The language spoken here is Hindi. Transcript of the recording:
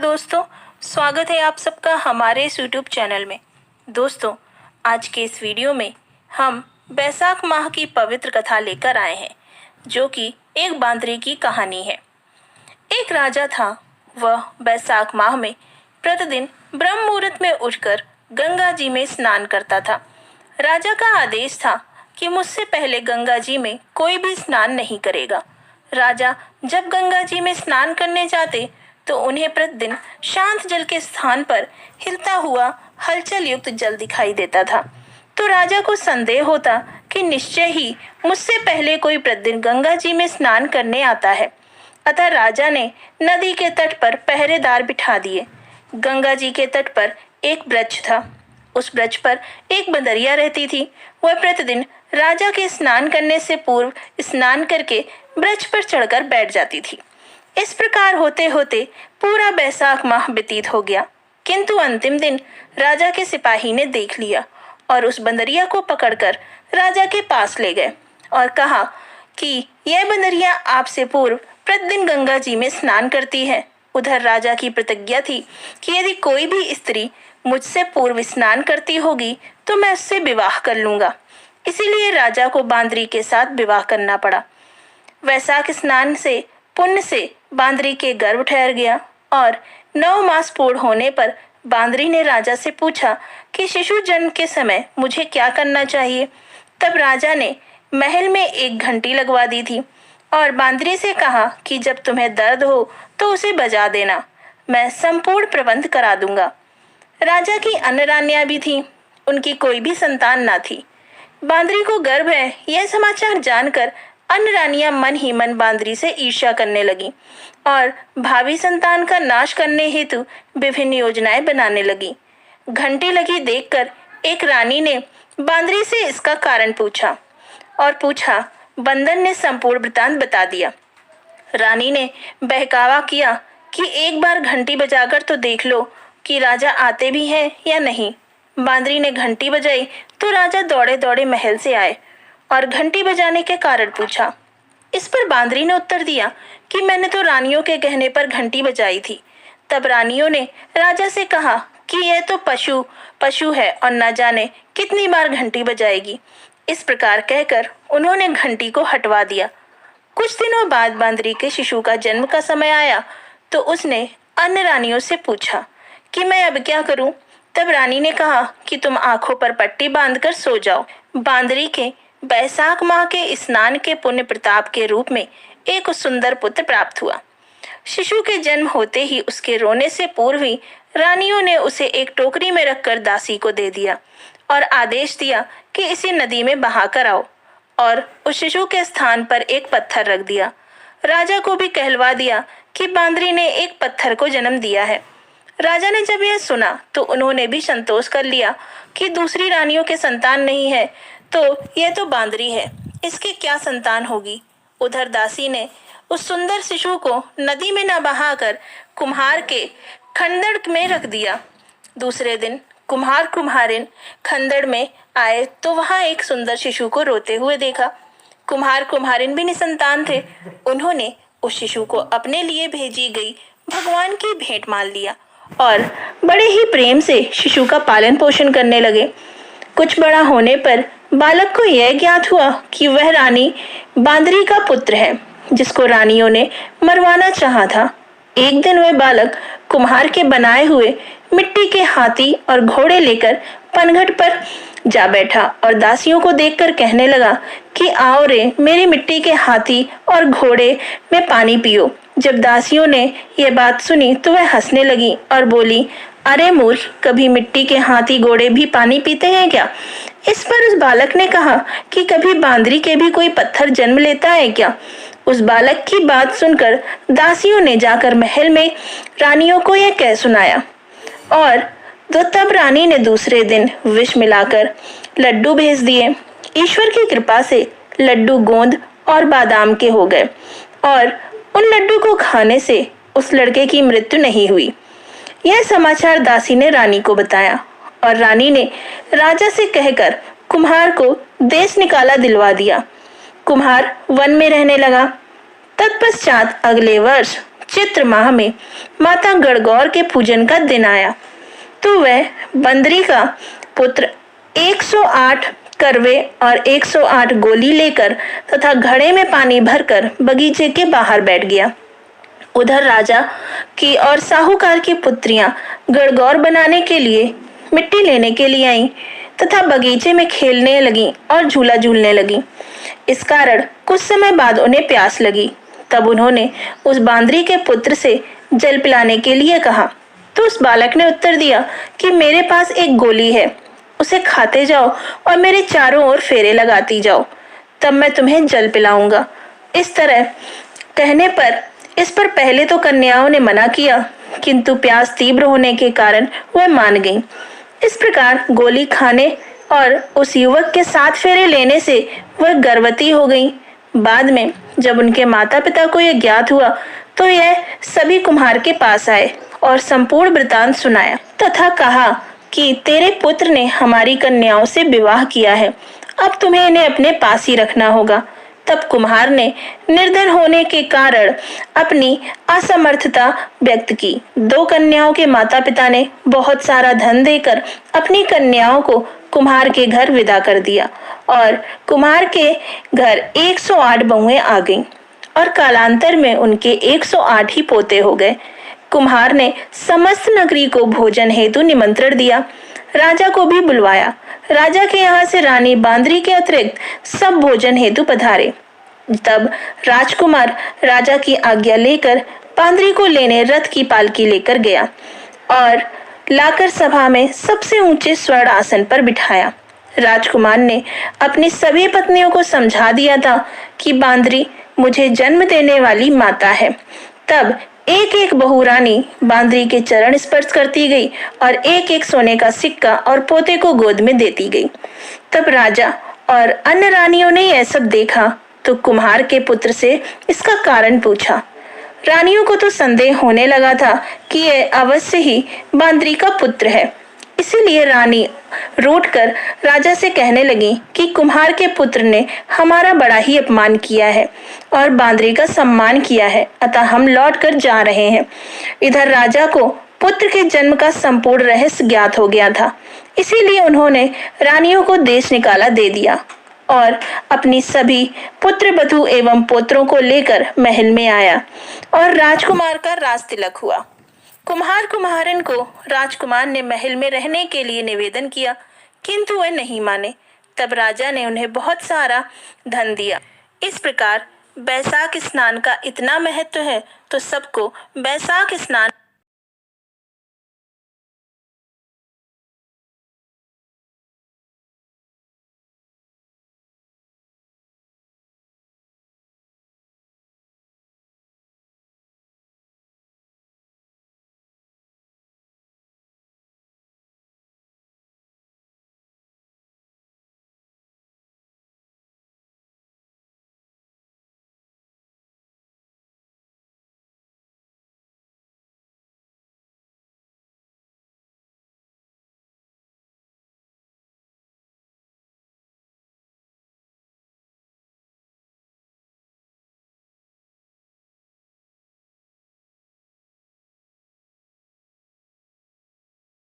दोस्तों, स्वागत है आप सबका हमारे इस यूट्यूब चैनल में। दोस्तों, आज के इस वीडियो में हम बैसाख माह की पवित्र कथा लेकर आए हैं, जो कि एक बांदरी की कहानी है। एक राजा था। वह बैसाख माह में प्रतिदिन ब्रह्म मुहूर्त में उठकर गंगा जी में स्नान करता था। राजा का आदेश था कि मुझसे पहले गंगा जी में कोई भी स्नान नहीं करेगा। राजा जब गंगा जी में स्नान करने जाते तो उन्हें प्रतिदिन शांत जल के स्थान पर हिलता हुआ हलचल युक्त जल दिखाई देता था। तो राजा को संदेह होता कि निश्चय ही मुझसे पहले कोई प्रतिदिन गंगा जी में स्नान करने आता है। अतः राजा ने नदी के तट पर पहरेदार बिठा दिए। गंगा जी के तट पर एक वृक्ष था। उस वृक्ष पर एक बंदरिया रहती थी। वह प्रतिदिन राजा के स्नान करने से पूर्व स्नान करके वृक्ष पर चढ़कर बैठ जाती थी। इस प्रकार होते होते पूरा बैसाख माह व्यतीत हो गया, किंतु अंतिम दिन राजा के सिपाही ने देख लिया और उस बंदरिया को पकड़कर राजा के पास ले गए और कहा कि यह बंदरिया आपसे पूर्व प्रतिदिन गंगा जी में स्नान करती है। उधर राजा की प्रतिज्ञा थी कि यदि कोई भी स्त्री मुझसे पूर्व स्नान करती होगी तो मैं उससे विवाह कर लूंगा। इसीलिए राजा को बांदरी के साथ विवाह करना पड़ा। वैसाख स्नान से पुण्य से बांदरी के गर्भ ठहर गया और 9 मास पूर्ण होने पर बांदरी ने राजा से पूछा कि शिशु जन्म के समय मुझे क्या करना चाहिए। तब राजा ने महल में एक घंटी लगवा दी थी और बांदरी से कहा कि जब तुम्हें दर्द हो तो उसे बजा देना, मैं संपूर्ण प्रबंध करा दूंगा। राजा की अन्य रानियां भी थीं, उनकी कोई भी संतान ना थी। बांदरी को गर्भ है यह समाचार जानकर अन्य रानियां मन ही मन बांदरी से ईर्ष्या करने लगी और भावी संतान का नाश करने हेतु विभिन्न योजनाएं बनाने लगी। घंटी लगी देखकर एक रानी ने बांदरी से इसका कारण पूछा बंदर ने संपूर्ण वृतांत बता दिया। रानी ने बहकावा किया कि एक बार घंटी बजाकर तो देख लो कि राजा आते भी हैं या नहीं। बांदरी ने घंटी बजाई तो राजा दौड़े दौड़े महल से आए और घंटी बजाने के कारण पूछा। इस पर बांदरी ने उत्तर दिया कि मैंने तो रानियों के कहने पर घंटी बजाई थी। तब रानियों ने राजा से कहा कि यह तो पशु है और न जाने कितनी बार घंटी बजाएगी। इस प्रकार कहकर उन्होंने घंटी को हटवा दिया। कुछ दिनों बाद बांदरी के शिशु का जन्म का समय आया तो उसने अन्य रानियों से पूछा कि मैं अब क्या करूं। तब रानी ने कहा कि तुम आंखों पर पट्टी बांधकर सो जाओ। बांदरी के बैसाख माह के स्नान के पुण्य प्रताप के रूप में एक सुंदर पुत्र प्राप्त हुआ। शिशु के जन्म होते ही उसके रोने से पूर्व ही रानियों ने उसे एक टोकरी में रखकर दासी को दे दिया और आदेश दिया कि इसे नदी में बहा कर आओ और उस शिशु के स्थान पर एक पत्थर रख दिया। राजा को भी कहलवा दिया कि बांदरी ने एक पत्थर को जन्म दिया है। राजा ने जब यह सुना तो उन्होंने भी संतोष कर लिया कि दूसरी रानियों के संतान नहीं है तो यह तो बांदरी है, इसके क्या संतान होगी। उधर दासी ने उस सुंदर शिशु को नदी में न बहाकर कुम्हार के खंदड़ में रख दिया। दूसरे दिन कुम्हार कुम्हारिन खंदड़ में आए तो वहां एक सुंदर शिशु को रोते हुए देखा। कुम्हार कुम्हारिन भी निसंतान थे। उन्होंने उस शिशु को अपने लिए भेजी गई भगवान की भेंट मान लिया और बड़े ही प्रेम से शिशु का पालन पोषण करने लगे। कुछ बड़ा होने पर बालक को यह ज्ञात हुआ कि वह रानी बांदरी का पुत्र है, जिसको रानियों ने मरवाना चाहा था। एक दिन वह बालक कुम्हार के बनाए हुए मिट्टी के हाथी और घोड़े लेकर पनघट पर जा बैठा और दासियों को देखकर कहने लगा कि आओ रे, मेरी मिट्टी के हाथी और घोड़े में पानी पियो। जब दासियों ने यह बात सुनी तो वह हंसने लगी और बोली, अरे मूर्ख, कभी मिट्टी के हाथी घोड़े भी पानी पीते हैं क्या। इस पर उस बालक ने कहा कि कभी बांदरी के भी कोई पत्थर जन्म लेता है क्या। उस बालक की बात सुनकर दासियों ने जाकर महल में रानियों को यह कह सुनाया और तब रानी ने दूसरे दिन विष मिलाकर लड्डू भेज दिए। ईश्वर की कृपा से लड्डू गोंद और बादाम के हो गए और उन लड्डू को खाने से उस लड़के की मृत्यु नहीं हुई। यह समाचार दासी ने रानी को बताया और रानी ने राजा से कहकर कुम्हार को देश निकाला दिलवा दिया। कुम्हार वन में रहने लगा। तत्पश्चात अगले वर्ष चित्र माह में माता गणगौर के पूजन का दिन आया तो वह बंदरी का पुत्र 108 करवे और 108 गोली लेकर तथा घड़े में पानी भरकर बगीचे के बाहर बैठ गया। उधर राजा की और साहूकार की पुत्रियां गणगौर बनाने के लिए मिट्टी लेने के लिए आईं तथा बगीचे में खेलने लगी और झूला झूलने लगी। इस कारण कुछ समय बाद उन्हें प्यास लगी। तब उन्होंने उस बांदरी के पुत्र से जल पिलाने के लिए कहा तो उस बालक ने उत्तर दिया कि मेरे पास एक गोली है, उसे खाते जाओ और मेरे चारों ओर फेरे लगाती जाओ, तब मैं तुम्हें जल पिलाऊंगा। इस तरह कहने पर इस पर पहले तो कन्याओं ने मना किया, किंतु प्यास तीव्र होने के कारण वह मान गईं। इस प्रकार गोली खाने और उस युवक के साथ फेरे लेने से वह गर्भवती हो गईं। बाद में जब उनके माता पिता को यह ज्ञात हुआ तो यह सभी कुम्हार के पास आए और संपूर्ण वृतांत सुनाया तथा कहा कि तेरे पुत्र ने हमारी कन्याओं से विवाह किया है, अब तुम्हें इन्हें अपने पास ही रखना होगा। तब कुम्हार ने निर्धन होने के कारण अपनी असमर्थता व्यक्त की। 2 कन्याओं के माता पिता ने बहुत सारा धन देकर अपनी कन्याओं को कुम्हार के घर विदा कर दिया और कुम्हार के घर 108 बहुएं आ गईं और कालांतर में उनके 108 ही पोते हो गए। कुम्हार ने समस्त नगरी को भोजन हेतु निमंत्रण दिया, राजा को भी बुलवाया। राजा के यहाँ से रानी बांदरी के अतिरिक्त सब भोजन हेतु पधारे। तब राजकुमार राजा की आज्ञा लेकर बांदरी को लेने रथ की पालकी लेकर गया और लाकर सभा में सबसे ऊंचे स्वर्ण आसन पर बिठाया। राजकुमार ने अपनी सभी पत्नियों को समझा दिया था कि बांदरी मुझे जन्म देने वाली माता है। तब एक एक बहू रानी बांदरी के चरण स्पर्श करती गई और एक एक सोने का सिक्का और पोते को गोद में देती गई। तब राजा और अन्य रानियों ने यह सब देखा तो कुम्हार के पुत्र से इसका कारण पूछा। रानियों को तो संदेह होने लगा था कि यह अवश्य ही बांदरी का पुत्र है, इसीलिए रानी रूठकर राजा से कहने लगी कि कुम्हार के पुत्र ने हमारा बड़ा ही अपमान किया है और बांदरी का सम्मान किया है, अतः हम लौटकर जा रहे हैं। इधर राजा को पुत्र के जन्म का संपूर्ण रहस्य ज्ञात हो गया था, इसीलिए उन्होंने रानियों को देश निकाला दे दिया और अपनी सभी पुत्र बधू एवं पुत्रों को लेकर महल में आया और राजकुमार का राज तिलक हुआ। कुम्हार कुम्हारन को राजकुमार ने महल में रहने के लिए निवेदन किया, किंतु वह नहीं माने। तब राजा ने उन्हें बहुत सारा धन दिया। इस प्रकार बैसाख स्नान का इतना महत्व है तो सबको बैसाख स्नान